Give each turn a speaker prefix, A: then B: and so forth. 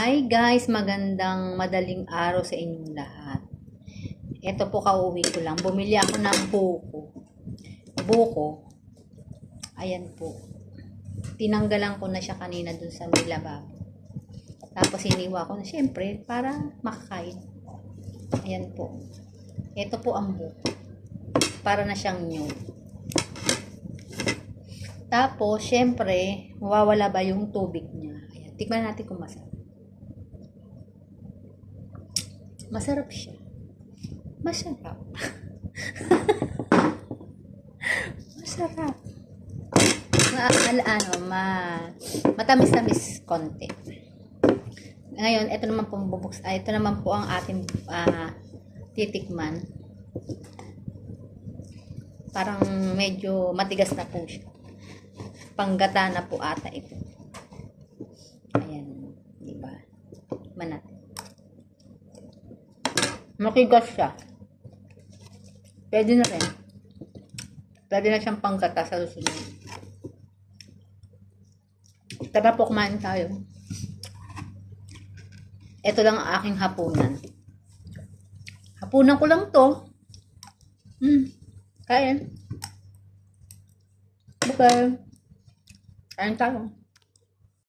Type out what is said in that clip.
A: Hi guys, magandang madaling araw sa inyong lahat. Ito po, kauwi ko lang. Bumili ako ng buko. Buko. Ayan po. Tinanggalan ko na siya kanina dun sa nilababo. Tapos iniwa ko na syempre para makakain. Ayan po. Ito po ang buko. Para na siyang new. Tapos syempre, mawawala ba yung tubig niya? Ayan. Tikman natin kung masarap. Masarap siya. Masarap. Masarap. Matamis-tamis konti. Ngayon, ito naman po ito naman po ang ating titikman. Parang medyo matigas na po siya. Panggata na po ata ito. Ayan, di ba? Tikman natin. Makigas siya. Pwede na rin. Pwede na siyang panggata sa susunod. Tara po, kumain tayo. Ito lang ang aking hapunan. Hapunan ko lang to. Kain. Okay. Kain tayo.